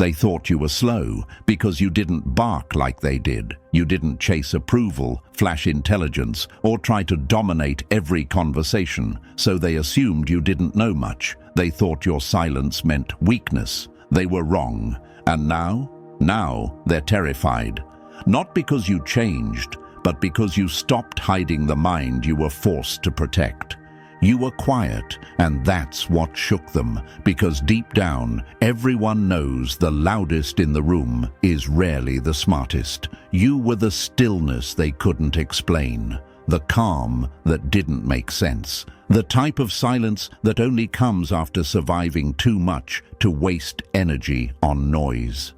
They thought you were slow because you didn't bark like they did. You didn't chase approval, flash intelligence, or try to dominate every conversation, so they assumed you didn't know much. They thought your silence meant weakness. They were wrong. And now they're terrified. Not because you changed, but because you stopped hiding the mind you were forced to protect. You were quiet, and that's what shook them, because deep down, everyone knows the loudest in the room is rarely the smartest. You were the stillness they couldn't explain, the calm that didn't make sense, the type of silence that only comes after surviving too much to waste energy on noise.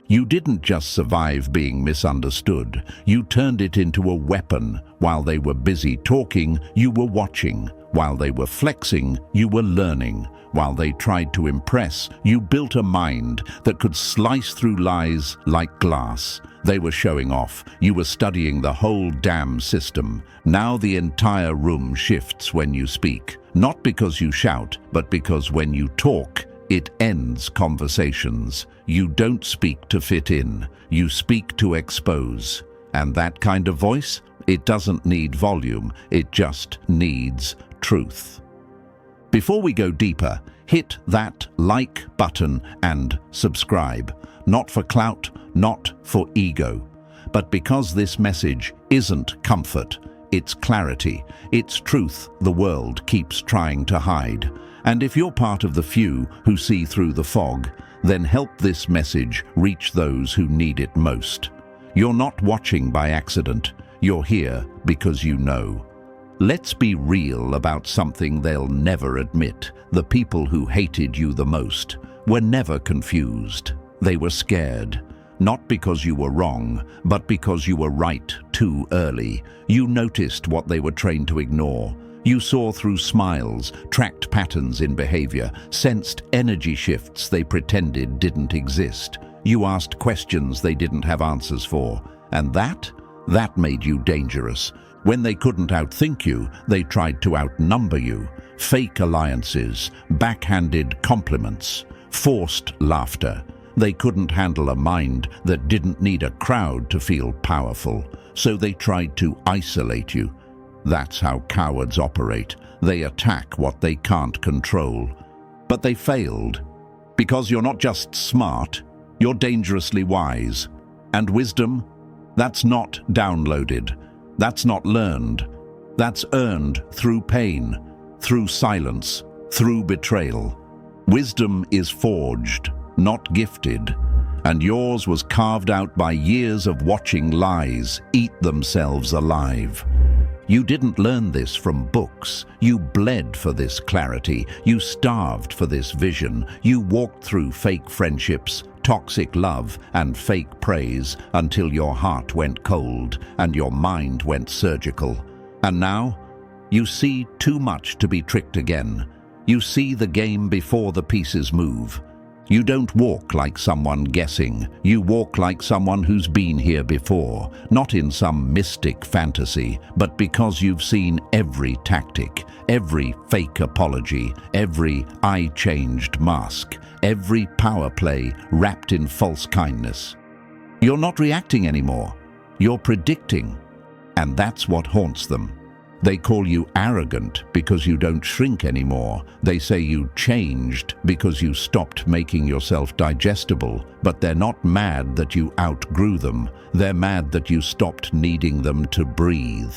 You didn't just survive being misunderstood, you turned it into a weapon. While they were busy talking, you were watching. While they were flexing, you were learning. While they tried to impress, you built a mind that could slice through lies like glass. They were showing off. You were studying the whole damn system. Now the entire room shifts when you speak. Not because you shout, but because when you talk, it ends conversations. You don't speak to fit in. You speak to expose. And that kind of voice, it doesn't need volume. It just needs truth. Before we go deeper, hit that like button and subscribe. Not for clout, not for ego, but because this message isn't comfort, it's clarity, it's truth the world keeps trying to hide. And if you're part of the few who see through the fog, then help this message reach those who need it most. You're not watching by accident, you're here because you know. Let's be real about something they'll never admit. The people who hated you the most were never confused. They were scared. Not because you were wrong, but because you were right too early. You noticed what they were trained to ignore. You saw through smiles, tracked patterns in behavior, sensed energy shifts they pretended didn't exist. You asked questions they didn't have answers for. And that made you dangerous. When they couldn't outthink you, they tried to outnumber you. Fake alliances, backhanded compliments, forced laughter. They couldn't handle a mind that didn't need a crowd to feel powerful, so they tried to isolate you. That's how cowards operate. They attack what they can't control. But they failed, because you're not just smart, you're dangerously wise. And wisdom, that's not downloaded. That's not learned. That's earned through pain, through silence, through betrayal. Wisdom is forged, not gifted, and yours was carved out by years of watching lies eat themselves alive. You didn't learn this from books. You bled for this clarity. You starved for this vision. You walked through fake friendships, toxic love, and fake praise until your heart went cold and your mind went surgical. And now, you see too much to be tricked again. You see the game before the pieces move. You don't walk like someone guessing. You walk like someone who's been here before, not in some mystic fantasy, but because you've seen every tactic, every fake apology, every I changed mask, every power play wrapped in false kindness. You're not reacting anymore. You're predicting. And that's what haunts them. They call you arrogant because you don't shrink anymore. They say you changed because you stopped making yourself digestible. But they're not mad that you outgrew them. They're mad that you stopped needing them to breathe.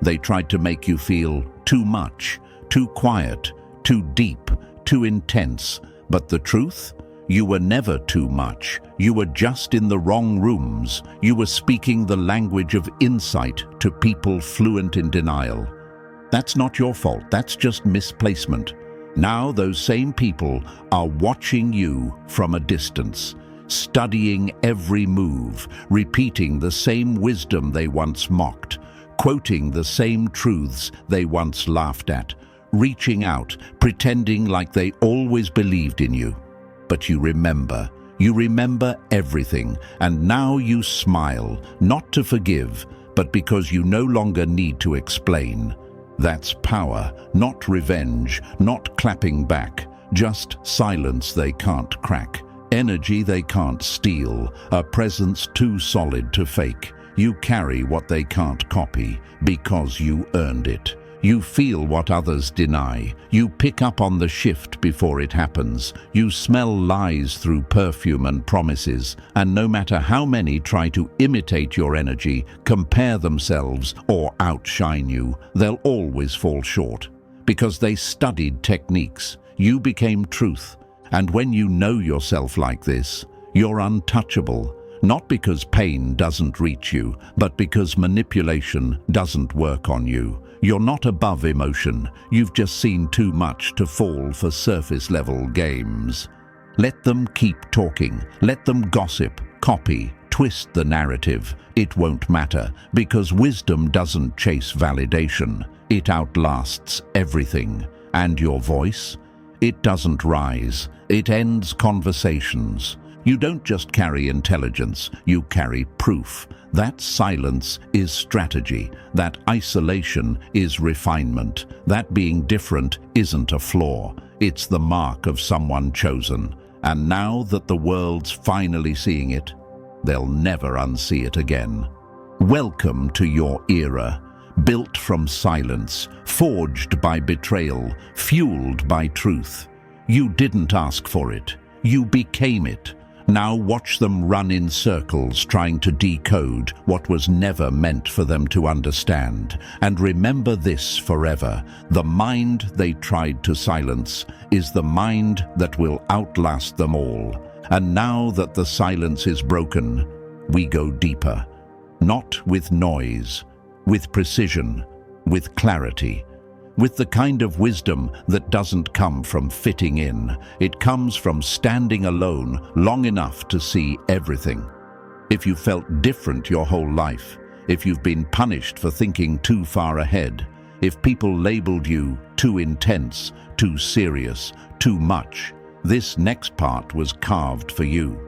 They tried to make you feel too much, too quiet, too deep, too intense. But the truth? You were never too much. You were just in the wrong rooms. You were speaking the language of insight to people fluent in denial. That's not your fault. That's just misplacement. Now those same people are watching you from a distance, studying every move, repeating the same wisdom they once mocked, quoting the same truths they once laughed at, reaching out, pretending like they always believed in you. But you remember everything, and now you smile, not to forgive, but because you no longer need to explain. That's power, not revenge, not clapping back, just silence they can't crack. Energy they can't steal, a presence too solid to fake. You carry what they can't copy because you earned it. You feel what others deny. You pick up on the shift before it happens. You smell lies through perfume and promises. And no matter how many try to imitate your energy, compare themselves, or outshine you, they'll always fall short. Because they studied techniques. You became truth. And when you know yourself like this, you're untouchable. Not because pain doesn't reach you, but because manipulation doesn't work on you. You're not above emotion. You've just seen too much to fall for surface-level games. Let them keep talking. Let them gossip, copy, twist the narrative. It won't matter, because wisdom doesn't chase validation. It outlasts everything. And your voice? It doesn't rise. It ends conversations. You don't just carry intelligence, you carry proof. That silence is strategy. That isolation is refinement. That being different isn't a flaw. It's the mark of someone chosen. And now that the world's finally seeing it, they'll never unsee it again. Welcome to your era. Built from silence, forged by betrayal, fueled by truth. You didn't ask for it. You became it. Now watch them run in circles trying to decode what was never meant for them to understand. And remember this forever. The mind they tried to silence is the mind that will outlast them all. And now that the silence is broken, we go deeper. Not with noise, with precision, with clarity. With the kind of wisdom that doesn't come from fitting in. It comes from standing alone long enough to see everything. If you felt different your whole life, if you've been punished for thinking too far ahead, if people labeled you too intense, too serious, too much, this next part was carved for you.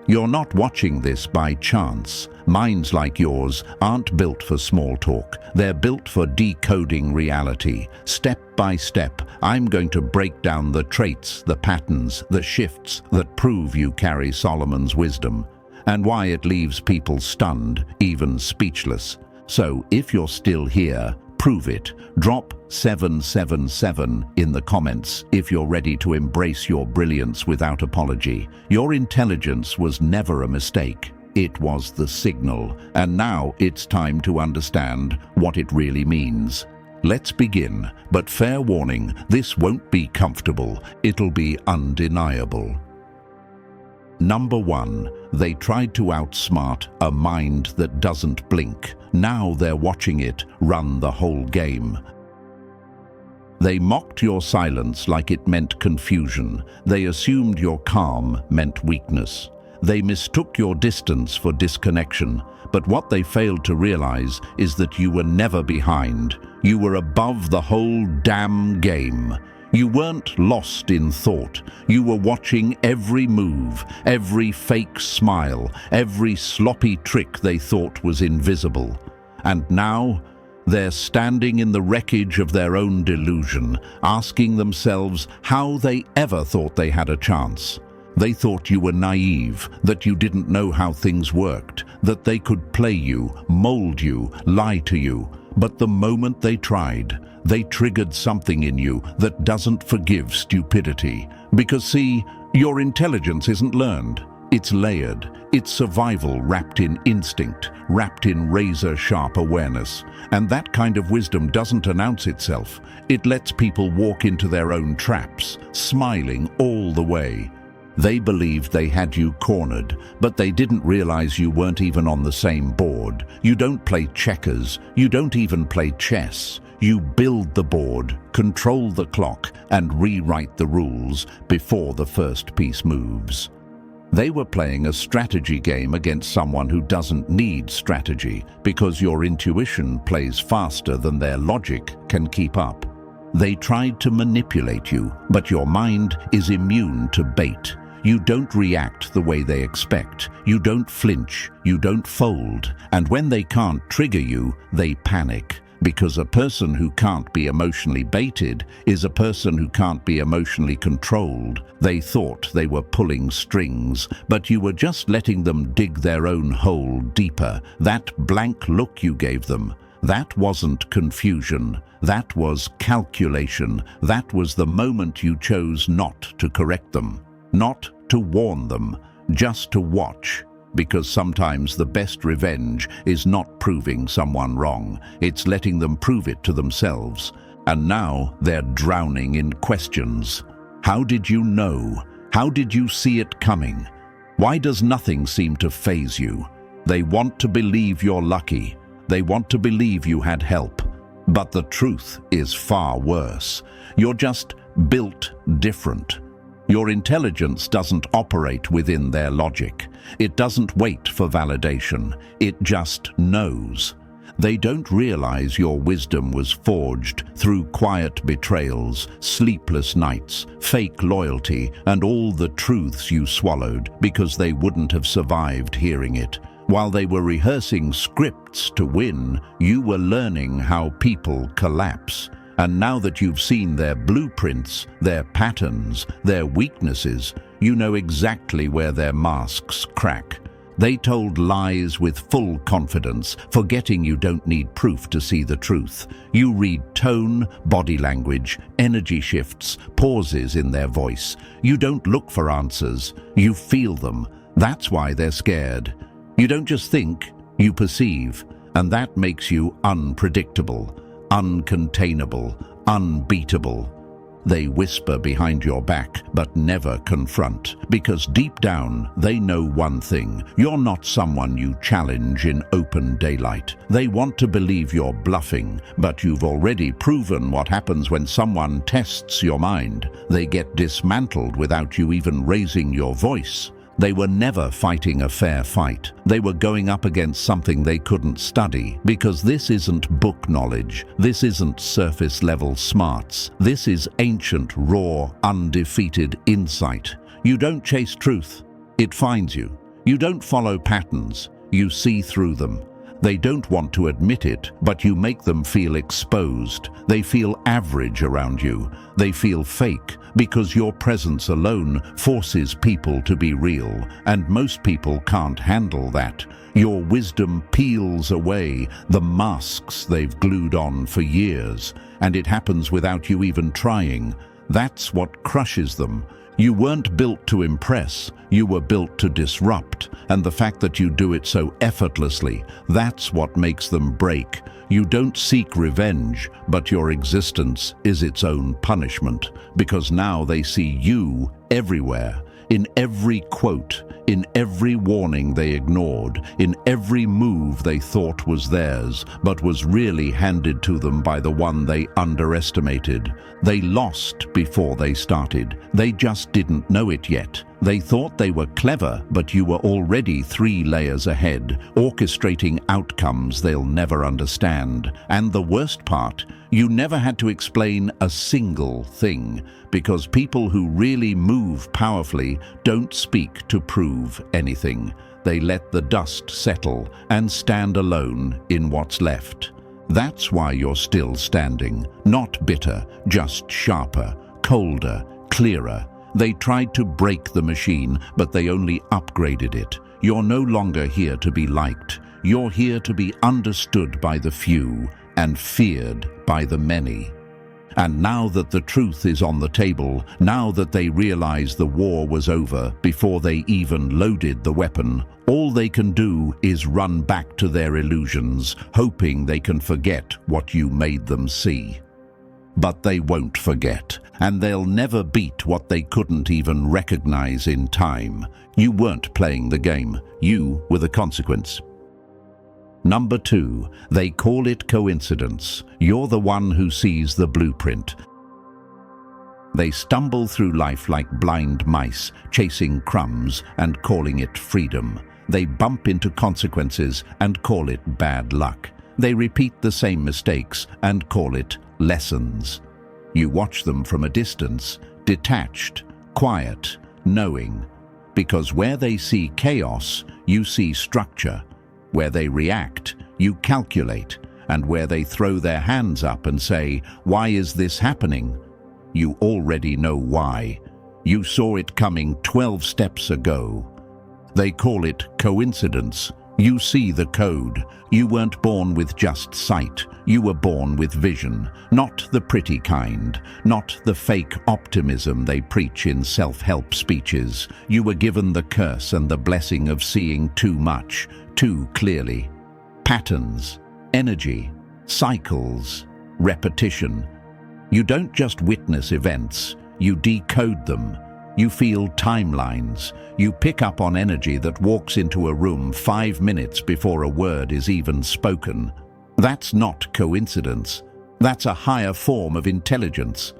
You're not watching this by chance. Minds like yours aren't built for small talk. They're built for decoding reality. Step by step, I'm going to break down the traits, the patterns, the shifts that prove you carry Solomon's wisdom, and why it leaves people stunned, even speechless. So if you're still here, prove it. Drop 777 in the comments if you're ready to embrace your brilliance without apology. Your intelligence was never a mistake. It was the signal, and now it's time to understand what it really means. Let's begin, but fair warning, this won't be comfortable. It'll be undeniable. Number 1, they tried to outsmart a mind that doesn't blink. Now they're watching it run the whole game. They mocked your silence like it meant confusion. They assumed your calm meant weakness. They mistook your distance for disconnection. But what they failed to realize is that you were never behind. You were above the whole damn game. You weren't lost in thought. You were watching every move, every fake smile, every sloppy trick they thought was invisible. And now, they're standing in the wreckage of their own delusion, asking themselves how they ever thought they had a chance. They thought you were naive, that you didn't know how things worked, that they could play you, mold you, lie to you. But the moment they tried, they triggered something in you that doesn't forgive stupidity. Because see, your intelligence isn't learned. It's layered. It's survival wrapped in instinct, wrapped in razor-sharp awareness. And that kind of wisdom doesn't announce itself. It lets people walk into their own traps, smiling all the way. They believed they had you cornered, but they didn't realize you weren't even on the same board. You don't play checkers. You don't even play chess. You build the board, control the clock, and rewrite the rules before the first piece moves. They were playing a strategy game against someone who doesn't need strategy because your intuition plays faster than their logic can keep up. They tried to manipulate you, but your mind is immune to bait. You don't react the way they expect. You don't flinch. You don't fold. And when they can't trigger you, they panic. because a person who can't be emotionally baited is a person who can't be emotionally controlled. They thought they were pulling strings, but you were just letting them dig their own hole deeper. That blank look you gave them, that wasn't confusion. That was calculation. That was the moment you chose not to correct them, not to warn them, just to watch. Because sometimes the best revenge is not proving someone wrong, it's letting them prove it to themselves. And now they're drowning in questions. How did you know? How did you see it coming? Why does nothing seem to faze you? They want to believe you're lucky. They want to believe you had help. But the truth is far worse. You're just built different. Your intelligence doesn't operate within their logic. It doesn't wait for validation. It just knows. They don't realize your wisdom was forged through quiet betrayals, sleepless nights, fake loyalty, and all the truths you swallowed because they wouldn't have survived hearing it. While they were rehearsing scripts to win, you were learning how people collapse. And now that you've seen their blueprints, their patterns, their weaknesses, you know exactly where their masks crack. They told lies with full confidence, forgetting you don't need proof to see the truth. You read tone, body language, energy shifts, pauses in their voice. You don't look for answers, you feel them. That's why they're scared. You don't just think, you perceive, and that makes you unpredictable, uncontainable, unbeatable. They whisper behind your back, but never confront, because deep down they know one thing: you're not someone you challenge in open daylight. They want to believe you're bluffing, but you've already proven what happens when someone tests your mind. They get dismantled without you even raising your voice. They were never fighting a fair fight. They were going up against something they couldn't study, because this isn't book knowledge. This isn't surface-level smarts. This is ancient, raw, undefeated insight. You don't chase truth. It finds you. You don't follow patterns. You see through them. They don't want to admit it, but you make them feel exposed. They feel average around you. They feel fake, because your presence alone forces people to be real, and most people can't handle that. Your wisdom peels away the masks they've glued on for years, and it happens without you even trying. That's what crushes them. You weren't built to impress, you were built to disrupt, and the fact that you do it so effortlessly, that's what makes them break. You don't seek revenge, but your existence is its own punishment, because now they see you everywhere, in every quote, in every warning they ignored, in every move they thought was theirs, but was really handed to them by the one they underestimated. They lost before they started. They just didn't know it yet. They thought they were clever, but you were already 3 layers ahead, orchestrating outcomes they'll never understand. And the worst part, you never had to explain a single thing, because people who really move powerfully don't speak to prove anything. They let the dust settle and stand alone in what's left. That's why you're still standing, not bitter, just sharper, colder, clearer. They tried to break the machine, but they only upgraded it. You're no longer here to be liked. You're here to be understood by the few and feared by the many. And now that the truth is on the table, now that they realize the war was over before they even loaded the weapon, all they can do is run back to their illusions, hoping they can forget what you made them see. But they won't forget, and they'll never beat what they couldn't even recognize in time. You weren't playing the game. You were the consequence. Number 2, they call it coincidence. You're the one who sees the blueprint. They stumble through life like blind mice, chasing crumbs and calling it freedom. They bump into consequences and call it bad luck. They repeat the same mistakes and call it lessons. You watch them from a distance, detached, quiet, knowing. Because where they see chaos, you see structure. Where they react, you calculate. and where they throw their hands up and say, "Why is this happening?" You already know why. You saw it coming 12 steps ago. They call it coincidence. You see the code. You weren't born with just sight. You were born with vision. Not the pretty kind. Not the fake optimism they preach in self-help speeches. You were given the curse and the blessing of seeing too much, too clearly. Patterns, energy, cycles, repetition. You don't just witness events. You decode them. You feel timelines. You pick up on energy that walks into a room 5 minutes before a word is even spoken. That's not coincidence. That's a higher form of intelligence.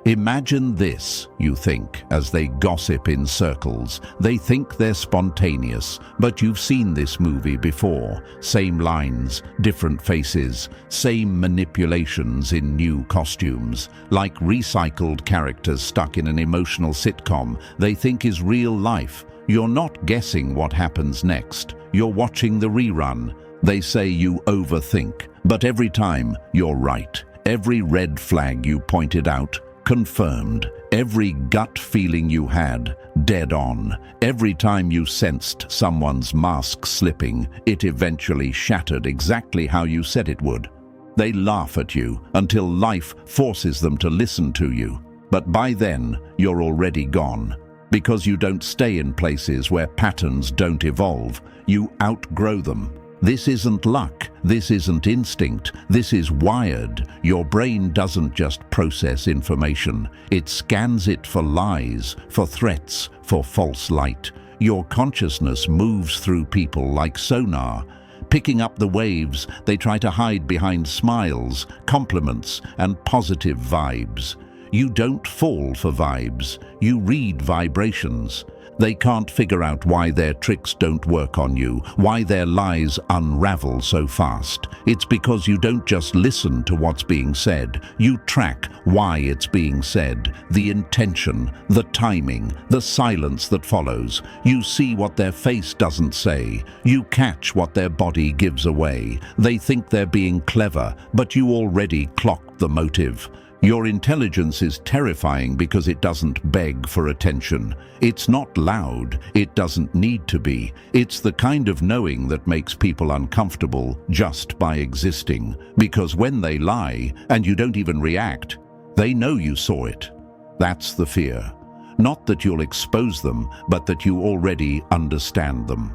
Imagine this, you think, as they gossip in circles. They think they're spontaneous, but you've seen this movie before. Same lines, different faces, same manipulations in new costumes. Like recycled characters stuck in an emotional sitcom they think is real life. You're not guessing what happens next. You're watching the rerun. They say you overthink, but every time you're right. Every red flag you pointed out, confirmed. Every gut feeling you had, dead on. Every time you sensed someone's mask slipping, it eventually shattered exactly how you said it would. They laugh at you until life forces them to listen to you. But by then, you're already gone. Because you don't stay in places where patterns don't evolve. You outgrow them. This isn't luck, this isn't instinct, this is wired. Your brain doesn't just process information, it scans it for lies, for threats, for false light. Your consciousness moves through people like sonar, picking up the waves they try to hide behind smiles, compliments, and positive vibes. You don't fall for vibes, you read vibrations. They can't figure out why their tricks don't work on you, why their lies unravel so fast. It's because you don't just listen to what's being said. You track why it's being said, the intention, the timing, the silence that follows. You see what their face doesn't say. You catch what their body gives away. They think they're being clever, but you already clocked the motive. Your intelligence is terrifying because it doesn't beg for attention. It's not loud, it doesn't need to be. It's the kind of knowing that makes people uncomfortable just by existing. Because when they lie, and you don't even react, they know you saw it. That's the fear. Not that you'll expose them, but that you already understand them.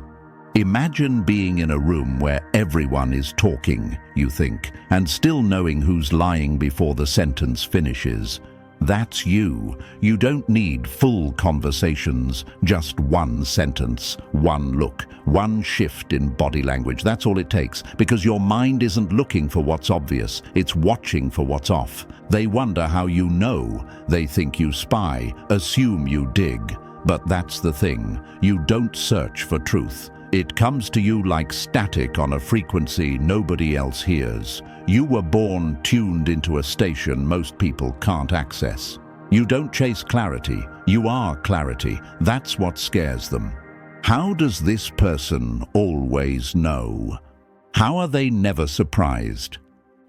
Imagine being in a room where everyone is talking, you think, and still knowing who's lying before the sentence finishes. That's you. You don't need full conversations, just one sentence, one look, one shift in body language. That's all it takes, because your mind isn't looking for what's obvious, it's watching for what's off. They wonder how you know. They think you spy, assume you dig. But that's the thing. You don't search for truth. It comes to you like static on a frequency nobody else hears. You were born tuned into a station most people can't access. You don't chase clarity, you are clarity. That's what scares them. How does this person always know? How are they never surprised?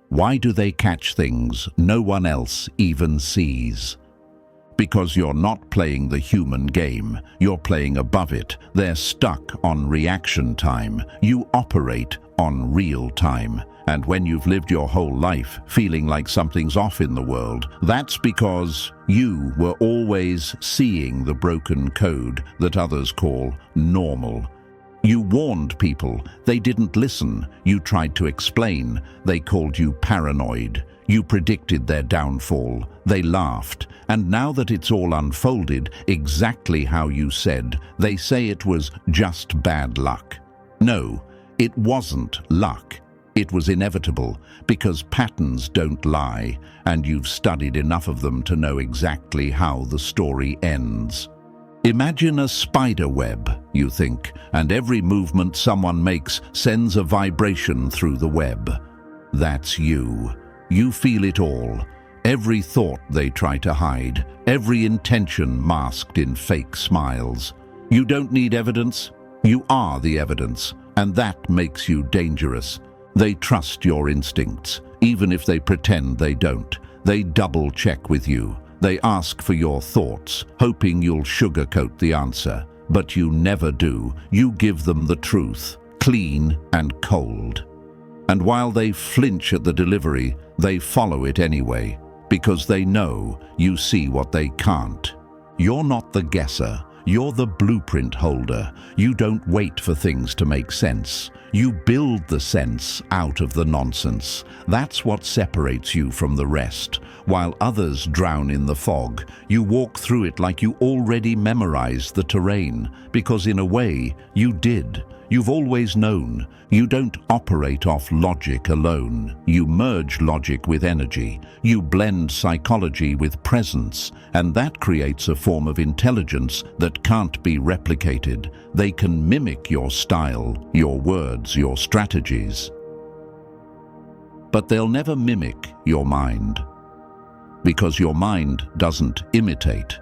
Why do they catch things no one else even sees? Because you're not playing the human game, you're playing above it. They're stuck on reaction time. You operate on real time. And when you've lived your whole life feeling like something's off in the world, that's because you were always seeing the broken code that others call normal. You warned people, they didn't listen. You tried to explain, they called you paranoid. You predicted their downfall, they laughed, and now that it's all unfolded exactly how you said, they say it was just bad luck. No, it wasn't luck. It was inevitable, because patterns don't lie, and you've studied enough of them to know exactly how the story ends. Imagine a spider web, you think, and every movement someone makes sends a vibration through the web. That's you. You feel it all. Every thought they try to hide, every intention masked in fake smiles. You don't need evidence. You are the evidence, and that makes you dangerous. They trust your instincts, even if they pretend they don't. They double-check with you. They ask for your thoughts, hoping you'll sugarcoat the answer. But you never do. You give them the truth, clean and cold. And while they flinch at the delivery, they follow it anyway, because they know you see what they can't. You're not the guesser. You're the blueprint holder. You don't wait for things to make sense. You build the sense out of the nonsense. That's what separates you from the rest. While others drown in the fog, you walk through it like you already memorized the terrain, because in a way, you did. You've always known. You don't operate off logic alone. You merge logic with energy. You blend psychology with presence, and that creates a form of intelligence that can't be replicated. They can mimic your style, your words, your strategies. But they'll never mimic your mind, because your mind doesn't imitate.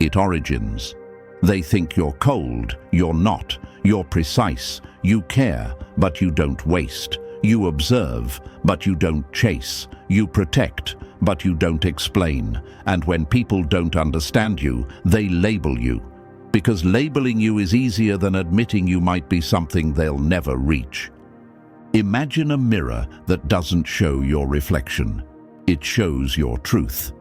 It origins. They think you're cold, you're not. You're precise, you care, but you don't waste. You observe, but you don't chase. You protect, but you don't explain. And when people don't understand you, they label you. Because labeling you is easier than admitting you might be something they'll never reach. Imagine a mirror that doesn't show your reflection. It shows your truth.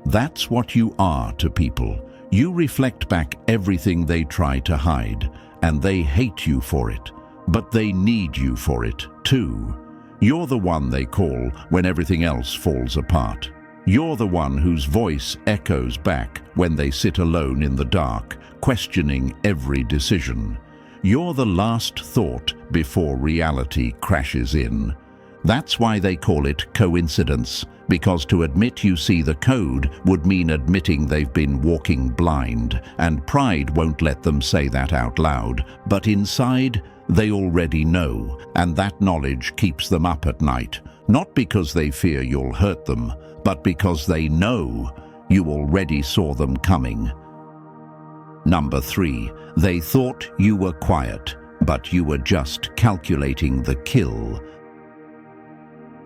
That's what you are to people. You reflect back everything they try to hide, and they hate you for it, but they need you for it too. You're the one they call when everything else falls apart. You're the one whose voice echoes back when they sit alone in the dark, questioning every decision. You're the last thought before reality crashes in. That's why they call it coincidence, because to admit you see the code would mean admitting they've been walking blind, and pride won't let them say that out loud. But inside, they already know, and that knowledge keeps them up at night, not because they fear you'll hurt them, but because they know you already saw them coming. Number 3, they thought you were quiet, but you were just calculating the kill.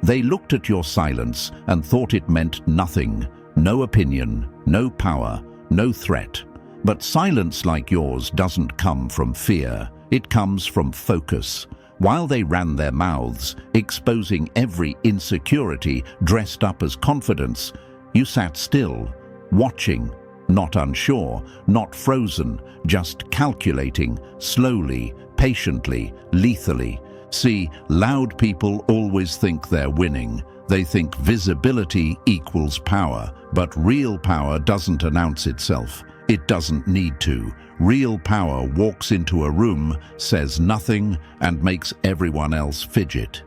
They looked at your silence and thought it meant nothing, no opinion, no power, no threat. But silence like yours doesn't come from fear, it comes from focus. While they ran their mouths, exposing every insecurity dressed up as confidence, you sat still, watching, not unsure, not frozen, just calculating, slowly, patiently, lethally. See, loud people always think they're winning. They think visibility equals power, but real power doesn't announce itself. It doesn't need to. Real power walks into a room, says nothing, and makes everyone else fidget.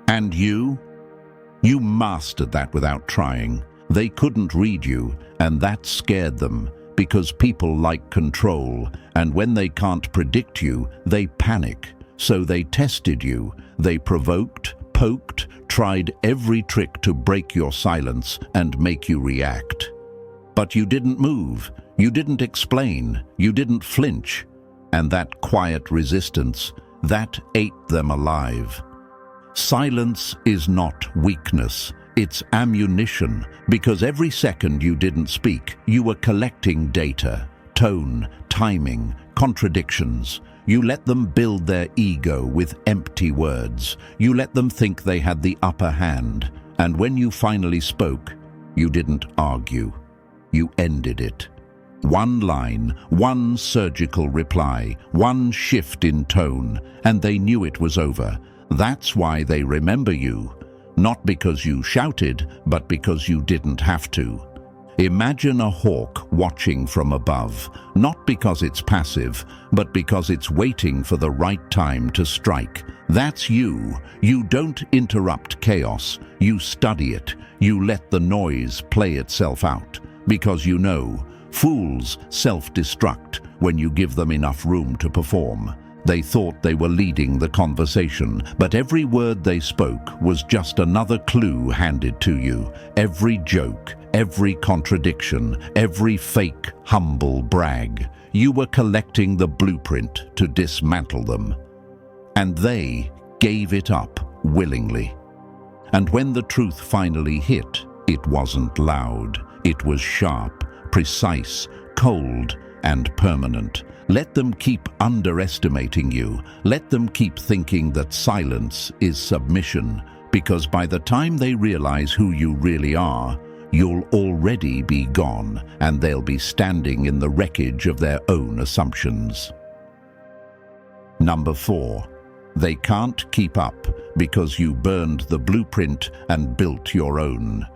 And you? You mastered that without trying. They couldn't read you, and that scared them, because people like control, and when they can't predict you, they panic. So they tested you. They provoked, poked, tried every trick to break your silence and make you react. But you didn't move. You didn't explain. You didn't flinch. And that quiet resistance, that ate them alive. Silence is not weakness. It's ammunition, because every second you didn't speak, you were collecting data, tone, timing, contradictions. You let them build their ego with empty words. You let them think they had the upper hand. And when you finally spoke, you didn't argue. You ended it. One line, one surgical reply, one shift in tone, and they knew it was over. That's why they remember you. Not because you shouted, but because you didn't have to. Imagine a hawk watching from above, not because it's passive, but because it's waiting for the right time to strike. That's you. You don't interrupt chaos. You study it. You let the noise play itself out. Because you know, fools self-destruct when you give them enough room to perform. They thought they were leading the conversation, but every word they spoke was just another clue handed to you. Every joke, every contradiction, every fake, humble brag. You were collecting the blueprint to dismantle them. And they gave it up. willingly. And when the truth finally hit, it wasn't loud. It was sharp, precise, cold, and permanent. Let them keep underestimating you. Let them keep thinking that silence is submission, because by the time they realize who you really are, you'll already be gone, and they'll be standing in the wreckage of their own assumptions. Number 4. They can't keep up because you burned the blueprint and built your own.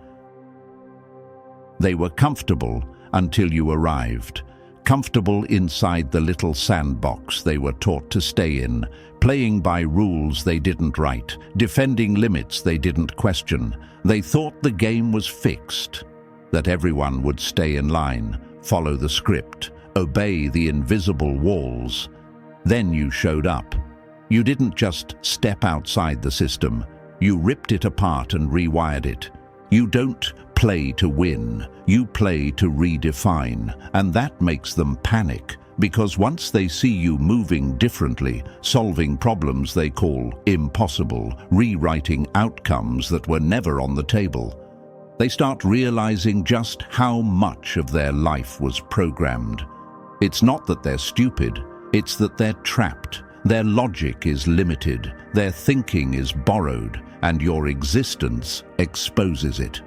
They were comfortable until you arrived. Comfortable inside the little sandbox they were taught to stay in, playing by rules they didn't write, defending limits they didn't question. They thought the game was fixed, that everyone would stay in line, follow the script, obey the invisible walls. Then you showed up. You didn't just step outside the system. You ripped it apart and rewired it. You don't play to win, you play to redefine, and that makes them panic, because once they see you moving differently, solving problems they call impossible, rewriting outcomes that were never on the table, they start realizing just how much of their life was programmed. It's not that they're stupid, it's that they're trapped. Their logic is limited, their thinking is borrowed, and your existence exposes it.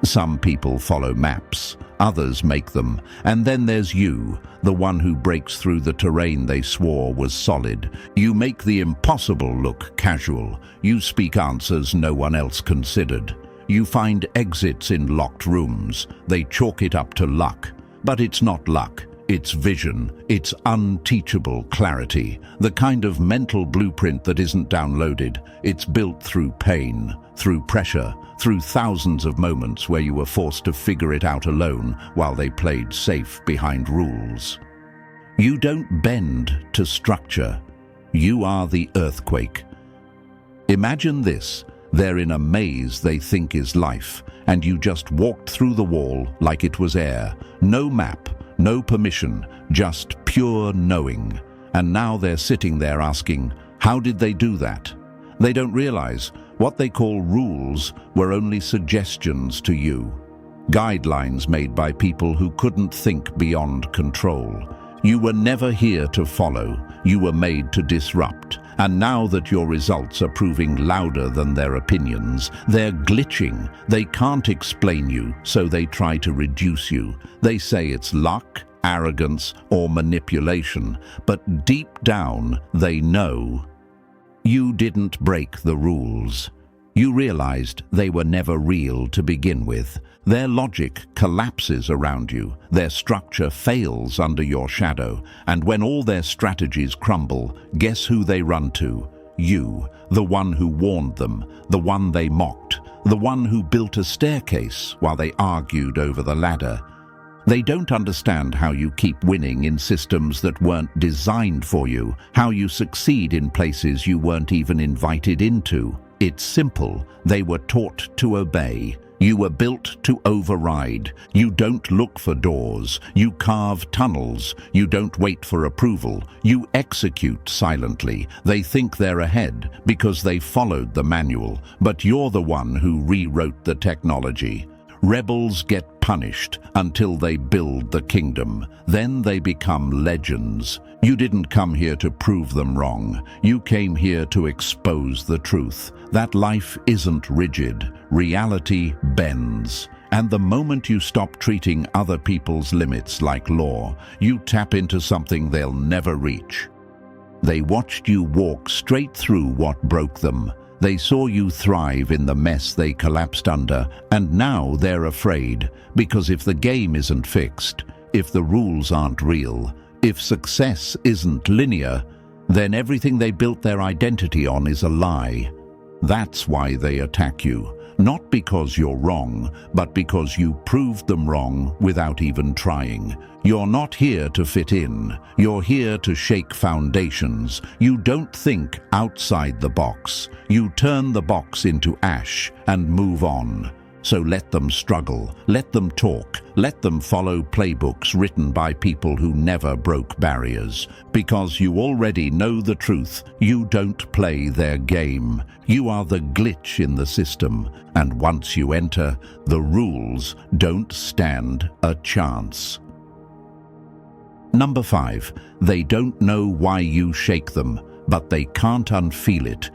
Some people follow maps, others make them, and then there's you, the one who breaks through the terrain they swore was solid. You make the impossible look casual. You speak answers no one else considered. You find exits in locked rooms. They chalk it up to luck. But it's not luck. It's vision, it's unteachable clarity, the kind of mental blueprint that isn't downloaded. It's built through pain, through pressure, through thousands of moments where you were forced to figure it out alone while they played safe behind rules. You don't bend to structure. You are the earthquake. Imagine this. They're in a maze they think is life, and you just walked through the wall like it was air. No map, no permission, just pure knowing. And now they're sitting there asking, how did they do that? They don't realize what they call rules were only suggestions to you. Guidelines made by people who couldn't think beyond control. You were never here to follow. You were made to disrupt. And now that your results are proving louder than their opinions, they're glitching. They can't explain you, so they try to reduce you. They say it's luck, arrogance, or manipulation, but deep down they know. You didn't break the rules. You realized they were never real to begin with. Their logic collapses around you, their structure fails under your shadow, and when all their strategies crumble, guess who they run to? You, the one who warned them, the one they mocked, the one who built a staircase while they argued over the ladder. They don't understand how you keep winning in systems that weren't designed for you, how you succeed in places you weren't even invited into. It's simple. They were taught to obey. You were built to override. You don't look for doors. You carve tunnels. You don't wait for approval. You execute silently. They think they're ahead because they followed the manual, but you're the one who rewrote the technology. Rebels get punished until they build the kingdom. Then they become legends. You didn't come here to prove them wrong. You came here to expose the truth. That life isn't rigid. Reality bends. And the moment you stop treating other people's limits like law, you tap into something they'll never reach. They watched you walk straight through what broke them. They saw you thrive in the mess they collapsed under, and now they're afraid, because if the game isn't fixed, if the rules aren't real, if success isn't linear, then everything they built their identity on is a lie. That's why they attack you, not because you're wrong, but because you proved them wrong without even trying. You're not here to fit in. You're here to shake foundations. You don't think outside the box. You turn the box into ash and move on. So let them struggle, let them talk, let them follow playbooks written by people who never broke barriers. Because you already know the truth, you don't play their game. You are the glitch in the system, and once you enter, the rules don't stand a chance. Number 5, they don't know why you shake them, but they can't unfeel it.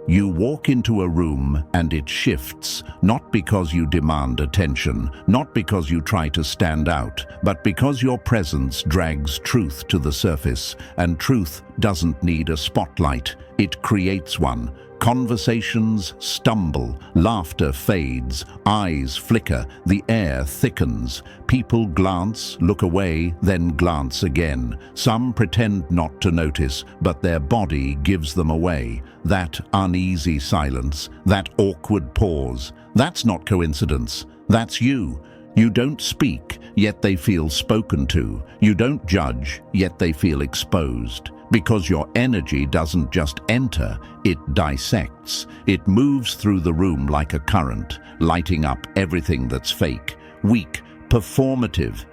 You walk into a room and it shifts, not because you demand attention, not because you try to stand out, but because your presence drags truth to the surface, and truth doesn't need a spotlight, it creates one. Conversations stumble, laughter fades, eyes flicker, the air thickens. People glance, look away, then glance again. Some pretend not to notice, but their body gives them away. That uneasy silence, that awkward pause, that's not coincidence. That's you. You don't speak, yet they feel spoken to. You don't judge, yet they feel exposed. Because your energy doesn't just enter, it dissects. It moves through the room like a current, lighting up everything that's fake, weak, performative.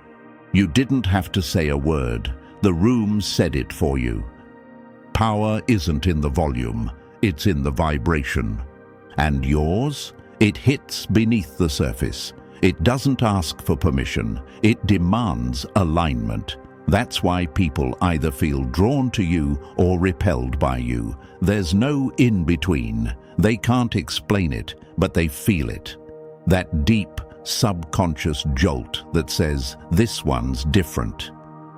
You didn't have to say a word. The room said it for you. Power isn't in the volume, it's in the vibration. And yours? It hits beneath the surface. It doesn't ask for permission. It demands alignment. That's why people either feel drawn to you or repelled by you. There's no in-between. They can't explain it, but they feel it. That deep, subconscious jolt that says, this one's different.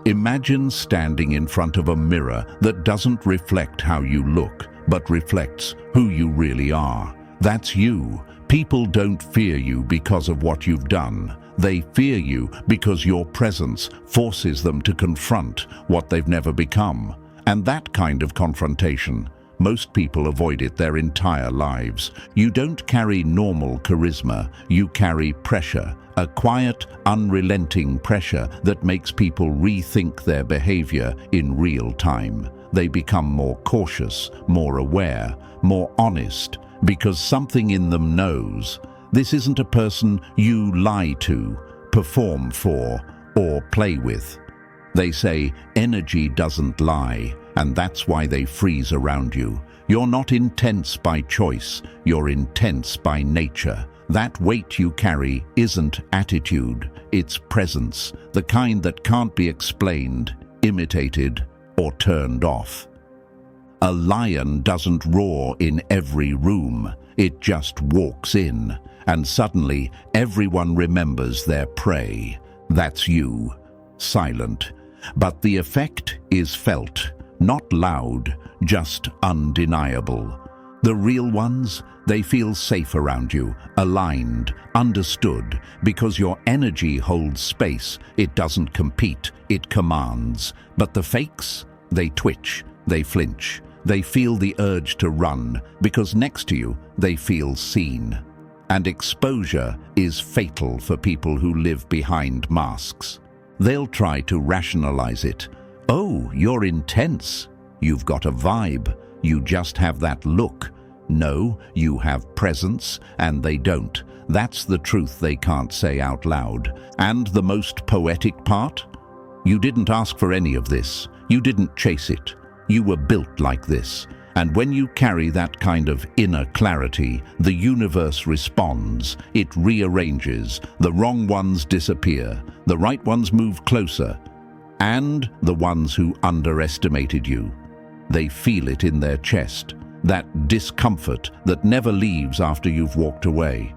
Imagine standing in front of a mirror that doesn't reflect how you look, but reflects who you really are. That's you. People don't fear you because of what you've done. They fear you because your presence forces them to confront what they've never become. And that kind of confrontation, most people avoid it their entire lives. You don't carry normal charisma, you carry pressure, a quiet, unrelenting pressure that makes people rethink their behavior in real time. They become more cautious, more aware, more honest, because something in them knows this isn't a person you lie to, perform for, or play with. They say energy doesn't lie, and that's why they freeze around you. You're not intense by choice, you're intense by nature. That weight you carry isn't attitude, it's presence, the kind that can't be explained, imitated, or turned off. A lion doesn't roar in every room, it just walks in, and suddenly everyone remembers their prey. That's you, silent. But the effect is felt, not loud, just undeniable. The real ones, they feel safe around you, aligned, understood, because your energy holds space. It doesn't compete, it commands. But the fakes, they twitch, they flinch. They feel the urge to run, because next to you, they feel seen. And exposure is fatal for people who live behind masks. They'll try to rationalize it. Oh, you're intense. You've got a vibe. You just have that look. No, you have presence, and they don't. That's the truth they can't say out loud. And the most poetic part? You didn't ask for any of this. You didn't chase it. You were built like this. And when you carry that kind of inner clarity, the universe responds. It rearranges. The wrong ones disappear. The right ones move closer. And the ones who underestimated you. They feel it in their chest. That discomfort that never leaves after you've walked away.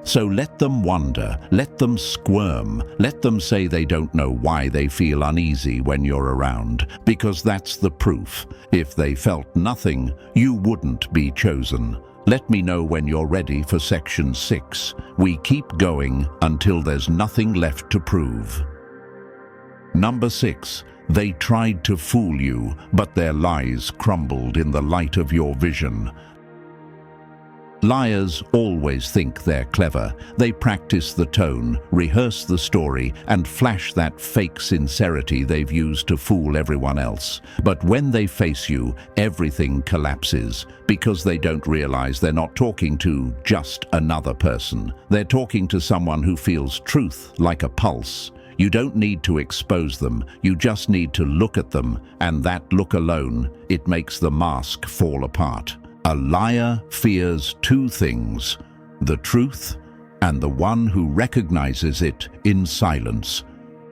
So let them wonder, let them squirm, let them say they don't know why they feel uneasy when you're around, because that's the proof. If they felt nothing, you wouldn't be chosen. Let me know when you're ready for section 6. We keep going until there's nothing left to prove. Number 6. They tried to fool you, but their lies crumbled in the light of your vision. Liars always think they're clever. They practice the tone, rehearse the story, and flash that fake sincerity they've used to fool everyone else. But when they face you, everything collapses because they don't realize they're not talking to just another person. They're talking to someone who feels truth like a pulse. You don't need to expose them, you just need to look at them, and that look alone, it makes the mask fall apart. A liar fears two things: the truth and the one who recognizes it in silence.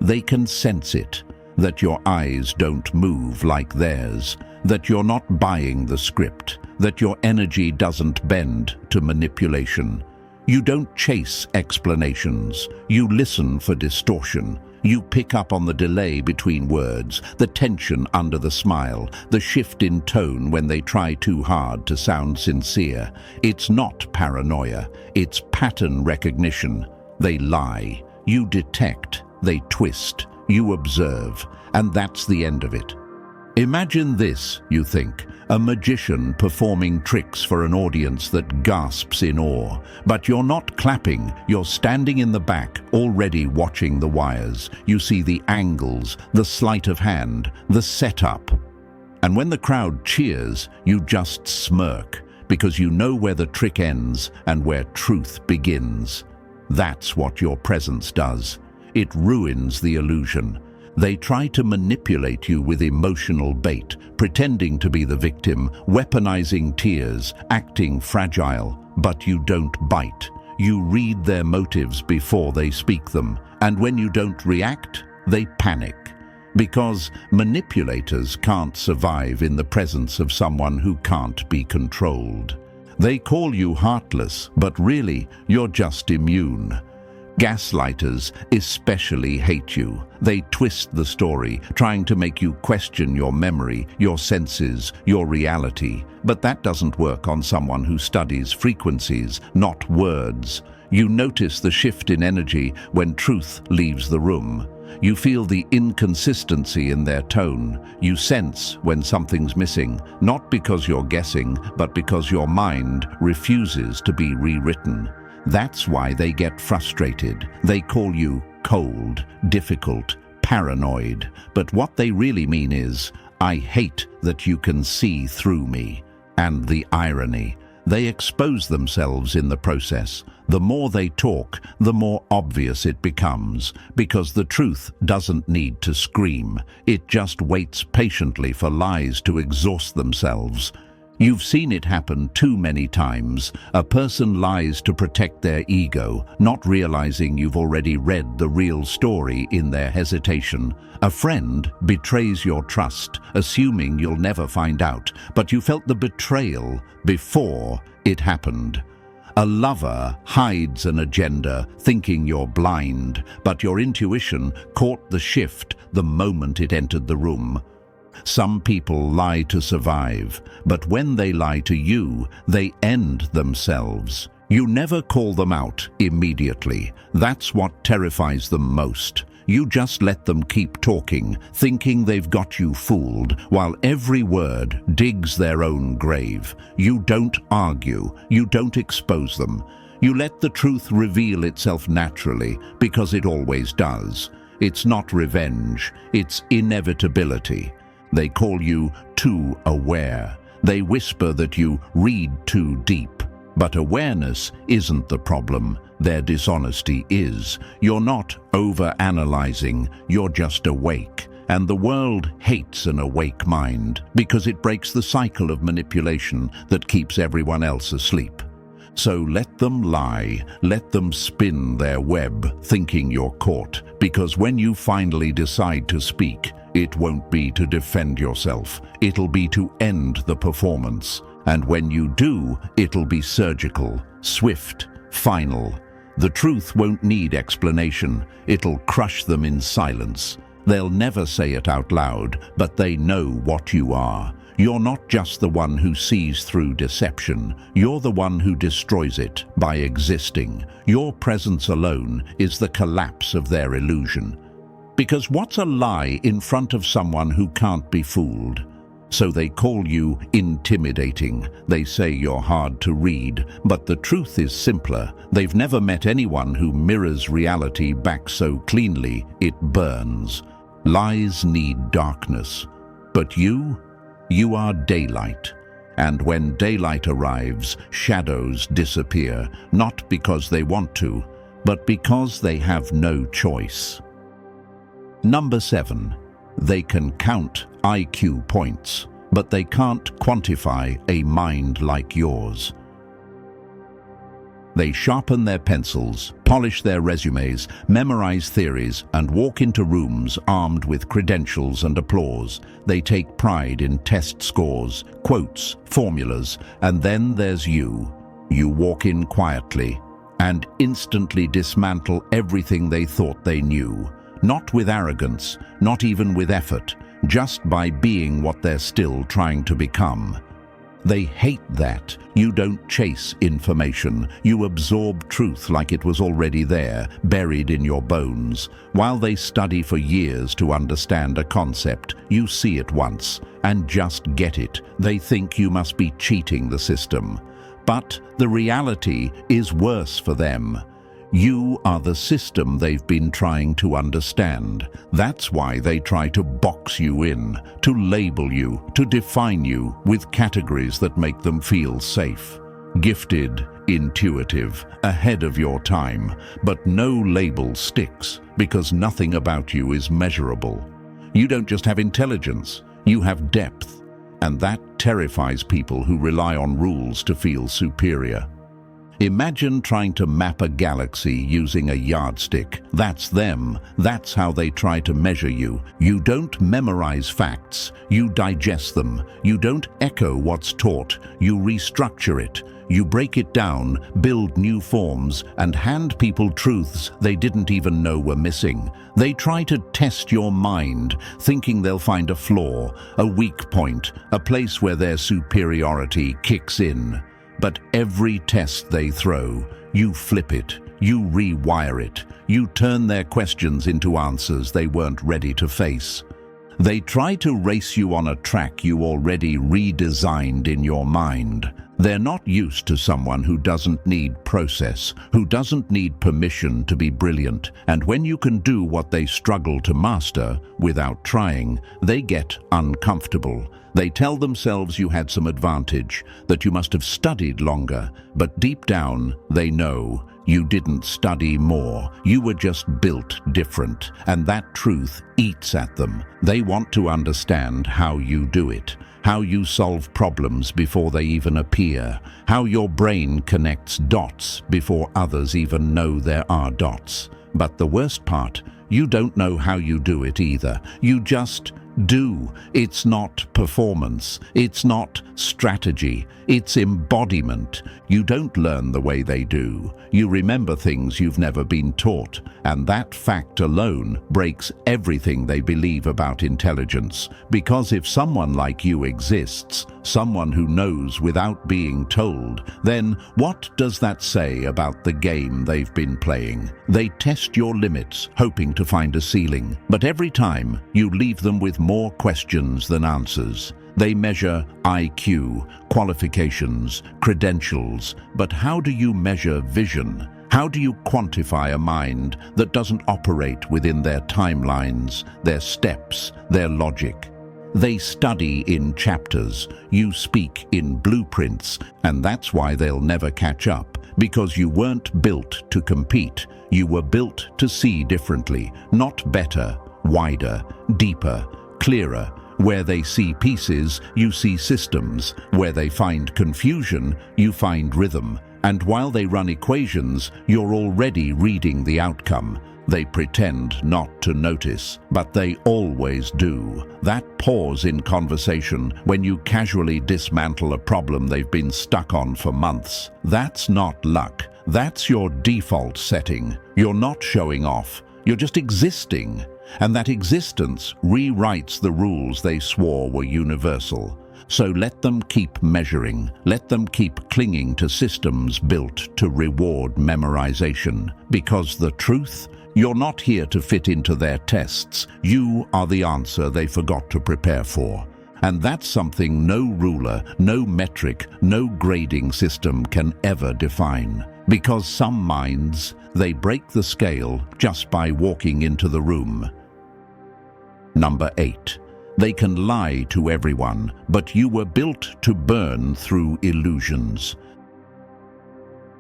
They can sense it, that your eyes don't move like theirs, that you're not buying the script, that your energy doesn't bend to manipulation. You don't chase explanations, you listen for distortion. You pick up on the delay between words, the tension under the smile, the shift in tone when they try too hard to sound sincere. It's not paranoia, it's pattern recognition. They lie, you detect, they twist, you observe, and that's the end of it. Imagine this, you think, a magician performing tricks for an audience that gasps in awe. But you're not clapping, you're standing in the back, already watching the wires. You see the angles, the sleight of hand, the setup. And when the crowd cheers, you just smirk, because you know where the trick ends and where truth begins. That's what your presence does. It ruins the illusion. They try to manipulate you with emotional bait, pretending to be the victim, weaponizing tears, acting fragile, but you don't bite. You read their motives before they speak them, and when you don't react, they panic. Because manipulators can't survive in the presence of someone who can't be controlled. They call you heartless, but really, you're just immune. Gaslighters especially hate you. They twist the story, trying to make you question your memory, your senses, your reality. But that doesn't work on someone who studies frequencies, not words. You notice the shift in energy when truth leaves the room. You feel the inconsistency in their tone. You sense when something's missing, not because you're guessing, but because your mind refuses to be rewritten. That's why they get frustrated. They call you cold, difficult, paranoid. But what they really mean is, I hate that you can see through me. And the irony, they expose themselves in the process. The more they talk, the more obvious it becomes, because the truth doesn't need to scream. It just waits patiently for lies to exhaust themselves. You've seen it happen too many times. A person lies to protect their ego, not realizing you've already read the real story in their hesitation. A friend betrays your trust, assuming you'll never find out, but you felt the betrayal before it happened. A lover hides an agenda, thinking you're blind, but your intuition caught the shift the moment it entered the room. Some people lie to survive, but when they lie to you, they end themselves. You never call them out immediately. That's what terrifies them most. You just let them keep talking, thinking they've got you fooled, while every word digs their own grave. You don't argue. You don't expose them. You let the truth reveal itself naturally, because it always does. It's not revenge. It's inevitability. They call you too aware. They whisper that you read too deep. But awareness isn't the problem. Their dishonesty is. You're not over-analyzing, you're just awake. And the world hates an awake mind because it breaks the cycle of manipulation that keeps everyone else asleep. So let them lie, let them spin their web, thinking you're caught, because when you finally decide to speak, it won't be to defend yourself, it'll be to end the performance. And when you do, it'll be surgical, swift, final. The truth won't need explanation, it'll crush them in silence. They'll never say it out loud, but they know what you are. You're not just the one who sees through deception, you're the one who destroys it by existing. Your presence alone is the collapse of their illusion. Because what's a lie in front of someone who can't be fooled? So they call you intimidating. They say you're hard to read, but the truth is simpler. They've never met anyone who mirrors reality back so cleanly it burns. Lies need darkness, but you are daylight. And when daylight arrives, shadows disappear, not because they want to, but because they have no choice. Number 7. They can count IQ points, but they can't quantify a mind like yours. They sharpen their pencils, polish their resumes, memorize theories, and walk into rooms armed with credentials and applause. They take pride in test scores, quotes, formulas, and then there's you. You walk in quietly and instantly dismantle everything they thought they knew. Not with arrogance, not even with effort, just by being what they're still trying to become. They hate that. You don't chase information. You absorb truth like it was already there, buried in your bones. While they study for years to understand a concept, you see it once and just get it. They think you must be cheating the system. But the reality is worse for them. You are the system they've been trying to understand. That's why they try to box you in, to label you, to define you with categories that make them feel safe. Gifted, intuitive, ahead of your time, but no label sticks because nothing about you is measurable. You don't just have intelligence, you have depth, and that terrifies people who rely on rules to feel superior. Imagine trying to map a galaxy using a yardstick. That's them. That's how they try to measure you. You don't memorize facts. You digest them. You don't echo what's taught. You restructure it. You break it down, build new forms, and hand people truths they didn't even know were missing. They try to test your mind, thinking they'll find a flaw, a weak point, a place where their superiority kicks in. But every test they throw, you flip it, you rewire it, you turn their questions into answers they weren't ready to face. They try to race you on a track you already redesigned in your mind. They're not used to someone who doesn't need process, who doesn't need permission to be brilliant, and when you can do what they struggle to master without trying, they get uncomfortable. They tell themselves you had some advantage, that you must have studied longer, but deep down, they know you didn't study more. You were just built different, and that truth eats at them. They want to understand how you do it, how you solve problems before they even appear, how your brain connects dots before others even know there are dots. But the worst part, you don't know how you do it either. You just do. It's not performance. It's not strategy. It's embodiment. You don't learn the way they do. You remember things you've never been taught, and that fact alone breaks everything they believe about intelligence. Because if someone like you exists, someone who knows without being told, then what does that say about the game they've been playing? They test your limits, hoping to find a ceiling, but every time you leave them with more questions than answers. They measure IQ, qualifications, credentials, but how do you measure vision? How do you quantify a mind that doesn't operate within their timelines, their steps, their logic? They study in chapters, you speak in blueprints, and that's why they'll never catch up, because you weren't built to compete. You were built to see differently, not better, wider, deeper, clearer. Where they see pieces, you see systems. Where they find confusion, you find rhythm. And while they run equations, you're already reading the outcome. They pretend not to notice, but they always do. That pause in conversation when you casually dismantle a problem they've been stuck on for months, that's not luck. That's your default setting. You're not showing off. You're just existing. And that existence rewrites the rules they swore were universal. So let them keep measuring. Let them keep clinging to systems built to reward memorization. Because the truth, you're not here to fit into their tests. You are the answer they forgot to prepare for. And that's something no ruler, no metric, no grading system can ever define. Because some minds, they break the scale just by walking into the room. Number 8. They can lie to everyone, but you were built to burn through illusions.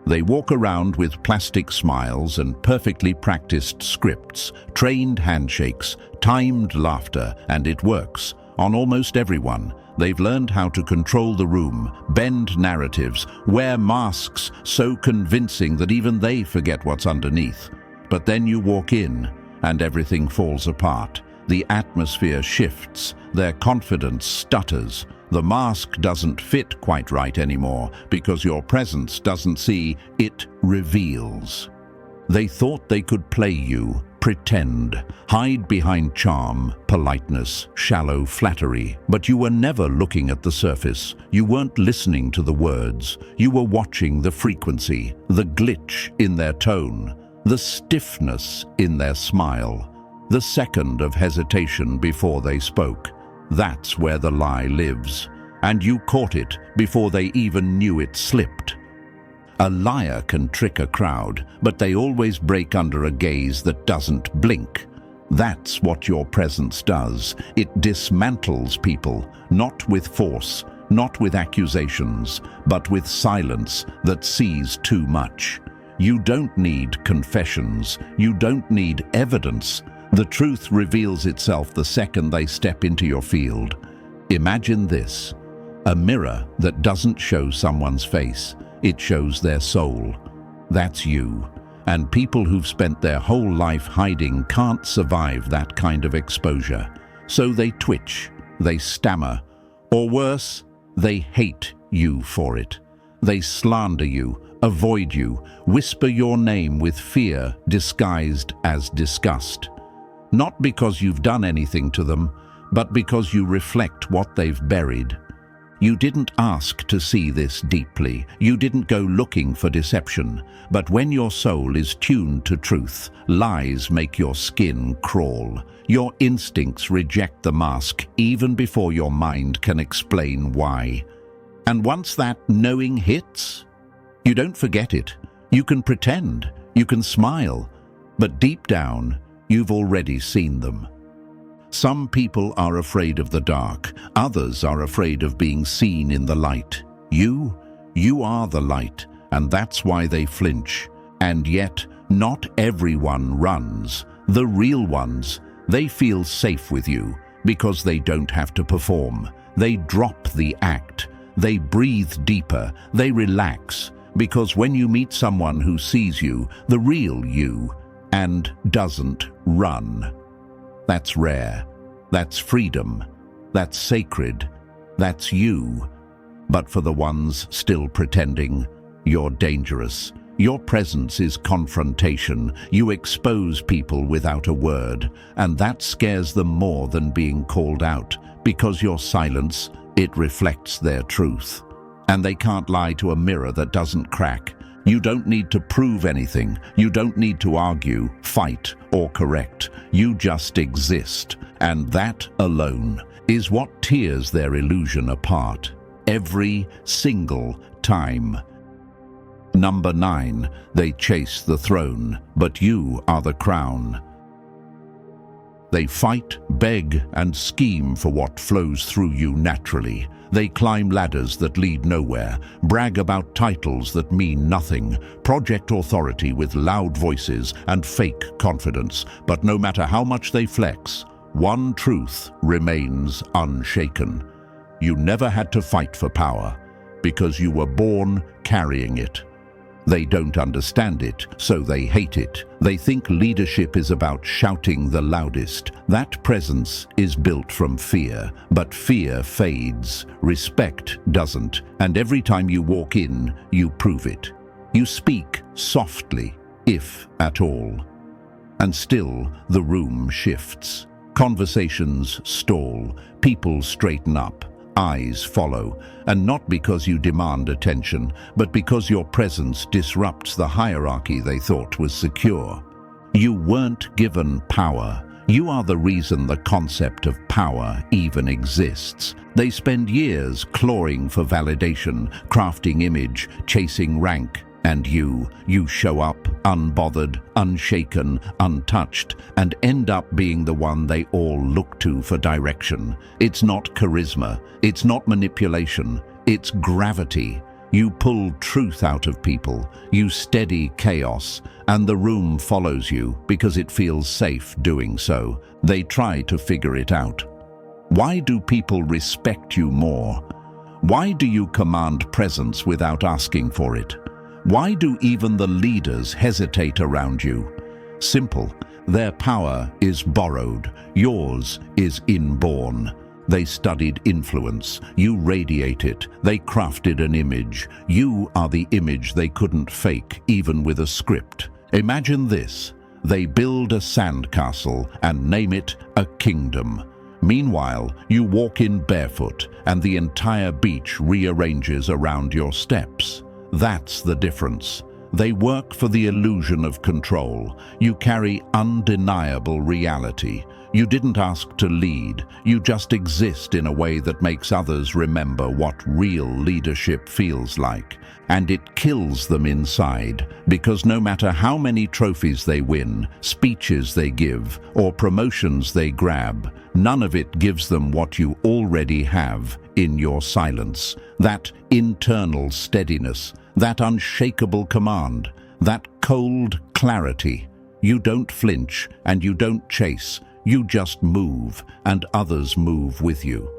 They walk around with plastic smiles and perfectly practiced scripts, trained handshakes, timed laughter, and it works. On almost everyone, they've learned how to control the room, bend narratives, wear masks so convincing that even they forget what's underneath. But then you walk in, and everything falls apart. The atmosphere shifts, their confidence stutters. The mask doesn't fit quite right anymore because your presence doesn't see, it reveals. They thought they could play you, pretend, hide behind charm, politeness, shallow flattery. But you were never looking at the surface. You weren't listening to the words. You were watching the frequency, the glitch in their tone, the stiffness in their smile, the second of hesitation before they spoke. That's where the lie lives. And you caught it before they even knew it slipped. A liar can trick a crowd, but they always break under a gaze that doesn't blink. That's what your presence does. It dismantles people, not with force, not with accusations, but with silence that sees too much. You don't need confessions. You don't need evidence. The truth reveals itself the second they step into your field. Imagine this: a mirror that doesn't show someone's face, it shows their soul. That's you. And people who've spent their whole life hiding can't survive that kind of exposure. So they twitch, they stammer, or worse, they hate you for it. They slander you, avoid you, whisper your name with fear disguised as disgust. Not because you've done anything to them, but because you reflect what they've buried. You didn't ask to see this deeply. You didn't go looking for deception. But when your soul is tuned to truth, lies make your skin crawl. Your instincts reject the mask even before your mind can explain why. And once that knowing hits, you don't forget it. You can pretend, you can smile, but deep down, you've already seen them. Some people are afraid of the dark. Others are afraid of being seen in the light. You are the light, and that's why they flinch. And yet, not everyone runs. The real ones, they feel safe with you because they don't have to perform. They drop the act. They breathe deeper. They relax. Because when you meet someone who sees you, the real you, and doesn't run, that's rare. That's freedom. That's sacred. That's you. But for the ones still pretending, you're dangerous. Your presence is confrontation. You expose people without a word, and that scares them more than being called out, because your silence, it reflects their truth. And they can't lie to a mirror that doesn't crack. You don't need to prove anything. You don't need to argue, fight, or correct. You just exist. And that alone is what tears their illusion apart. Every single time. Number 9, they chase the throne, but you are the crown. They fight, beg, and scheme for what flows through you naturally. They climb ladders that lead nowhere, brag about titles that mean nothing, project authority with loud voices and fake confidence. But no matter how much they flex, one truth remains unshaken. You never had to fight for power, because you were born carrying it. They don't understand it, so they hate it. They think leadership is about shouting the loudest. That presence is built from fear, but fear fades. Respect doesn't, and every time you walk in, you prove it. You speak softly, if at all. And still, the room shifts. Conversations stall, people straighten up. Eyes follow, and not because you demand attention, but because your presence disrupts the hierarchy they thought was secure. You weren't given power, You are the reason the concept of power even exists. They spend years clawing for validation, crafting image, chasing rank, and you show up, unbothered, unshaken, untouched, and end up being the one they all look to for direction. It's not charisma, it's not manipulation, it's gravity. You pull truth out of people, you steady chaos, and the room follows you because it feels safe doing so. They try to figure it out. Why do people respect you more? Why do you command presence without asking for it? Why do even the leaders hesitate around you? Simple. Their power is borrowed. Yours is inborn. They studied influence. You radiate it. They crafted an image. You are the image they couldn't fake, even with a script. Imagine this. They build a sandcastle and name it a kingdom. Meanwhile, you walk in barefoot and the entire beach rearranges around your steps. That's the difference. They work for the illusion of control. You carry undeniable reality. You didn't ask to lead. You just exist in a way that makes others remember what real leadership feels like. And it kills them inside, because no matter how many trophies they win, speeches they give, or promotions they grab, none of it gives them what you already have in your silence. That internal steadiness, that unshakable command, that cold clarity. You don't flinch and you don't chase. You just move, and others move with you.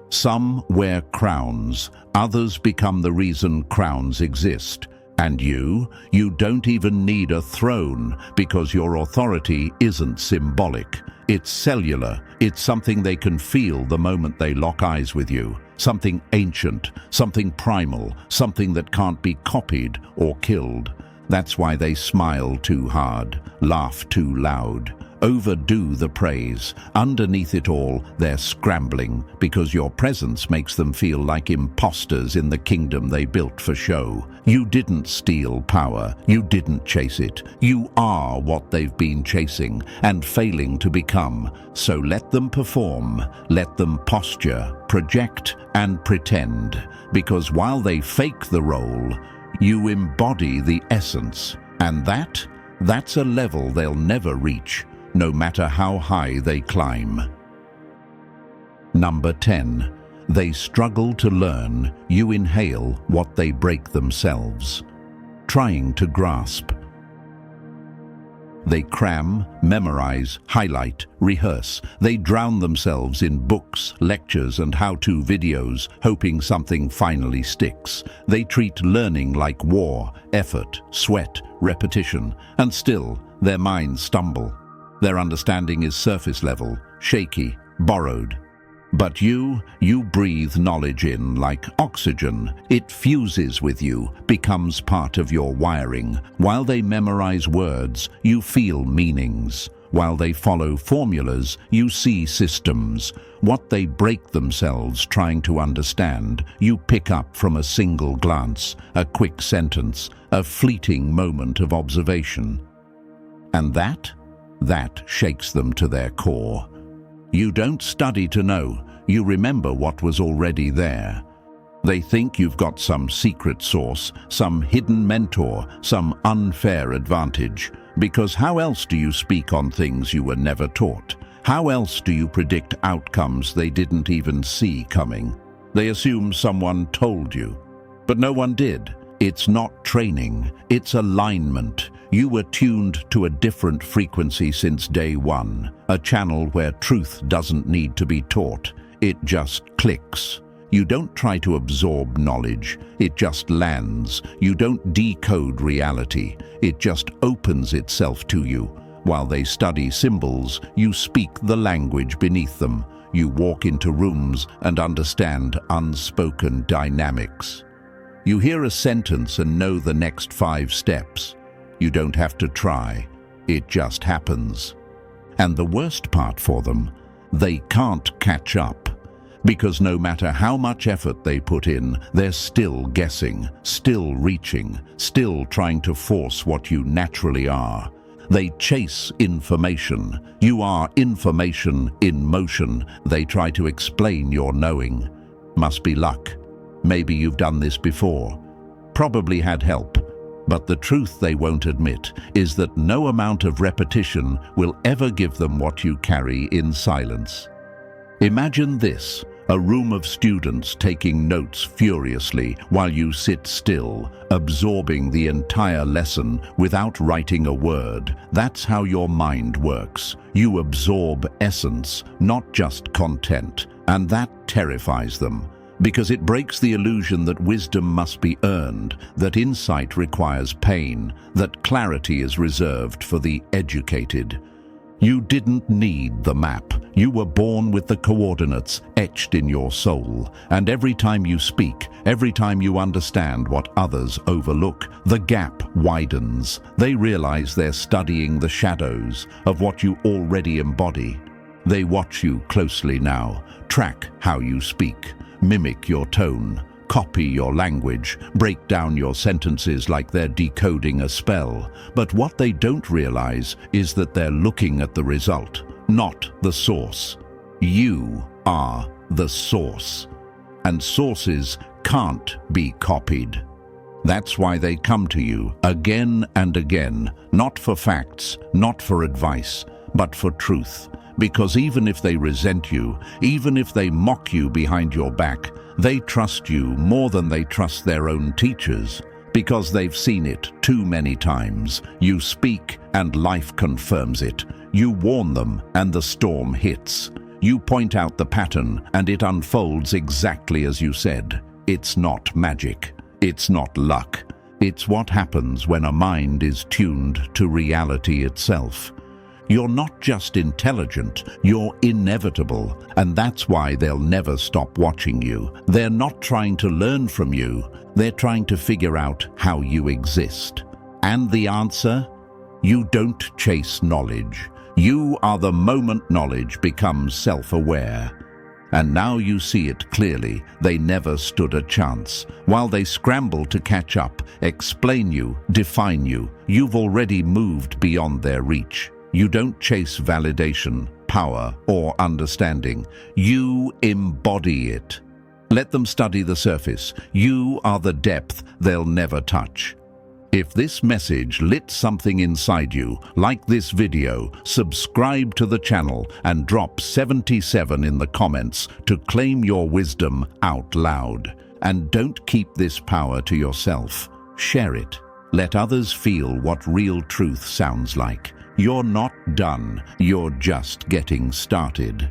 Some wear crowns, others become the reason crowns exist. And you don't even need a throne, because your authority isn't symbolic. It's cellular. It's something they can feel the moment they lock eyes with you. Something ancient, something primal, something that can't be copied or killed. That's why they smile too hard, laugh too loud, overdo the praise. Underneath it all, they're scrambling because your presence makes them feel like imposters in the kingdom they built for show. You didn't steal power. You didn't chase it. You are what they've been chasing and failing to become. So let them perform, let them posture, project and pretend, because while they fake the role, you embody the essence. And that's a level they'll never reach, no matter how high they climb. Number 10. They struggle to learn. You inhale what they break themselves, trying to grasp. They cram, memorize, highlight, rehearse. They drown themselves in books, lectures, and how-to videos, hoping something finally sticks. They treat learning like war, effort, sweat, repetition, and still, their minds stumble. Their understanding is surface level, shaky, borrowed. But you breathe knowledge in like oxygen. It fuses with you, becomes part of your wiring. While they memorize words, you feel meanings. While they follow formulas, you see systems. What they break themselves trying to understand, you pick up from a single glance, a quick sentence, a fleeting moment of observation. And that shakes them to their core. You don't study to know, you remember what was already there. They think you've got some secret source, some hidden mentor, some unfair advantage. Because how else do you speak on things you were never taught? How else do you predict outcomes they didn't even see coming? They assume someone told you, but no one did. It's not training, it's alignment. You were tuned to a different frequency since day one, a channel where truth doesn't need to be taught, it just clicks. You don't try to absorb knowledge, it just lands. You don't decode reality, it just opens itself to you. While they study symbols, you speak the language beneath them. You walk into rooms and understand unspoken dynamics. You hear a sentence and know the next 5 steps. You don't have to try, it just happens. And the worst part for them, they can't catch up. Because no matter how much effort they put in, they're still guessing, still reaching, still trying to force what you naturally are. They chase information. You are information in motion. They try to explain your knowing. Must be luck. Maybe you've done this before. Probably had help. But the truth they won't admit is that no amount of repetition will ever give them what you carry in silence. Imagine this, a room of students taking notes furiously while you sit still, absorbing the entire lesson without writing a word. That's how your mind works. You absorb essence, not just content, and that terrifies them. Because it breaks the illusion that wisdom must be earned, that insight requires pain, that clarity is reserved for the educated. You didn't need the map. You were born with the coordinates etched in your soul. And every time you speak, every time you understand what others overlook, the gap widens. They realize they're studying the shadows of what you already embody. They watch you closely now, track how you speak, mimic your tone, copy your language, break down your sentences like they're decoding a spell. But what they don't realize is that they're looking at the result, not the source. You are the source. And sources can't be copied. That's why they come to you again and again, not for facts, not for advice, but for truth. Because even if they resent you, even if they mock you behind your back, they trust you more than they trust their own teachers. Because they've seen it too many times. You speak and life confirms it. You warn them and the storm hits. You point out the pattern and it unfolds exactly as you said. It's not magic. It's not luck. It's what happens when a mind is tuned to reality itself. You're not just intelligent, you're inevitable, and that's why they'll never stop watching you. They're not trying to learn from you, they're trying to figure out how you exist. And the answer? You don't chase knowledge. You are the moment knowledge becomes self-aware. And now you see it clearly. They never stood a chance. While they scramble to catch up, explain you, define you, you've already moved beyond their reach. You don't chase validation, power, or understanding. You embody it. Let them study the surface. You are the depth they'll never touch. If this message lit something inside you, like this video, subscribe to the channel and drop 77 in the comments to claim your wisdom out loud. And don't keep this power to yourself. Share it. Let others feel what real truth sounds like. You're not done. You're just getting started.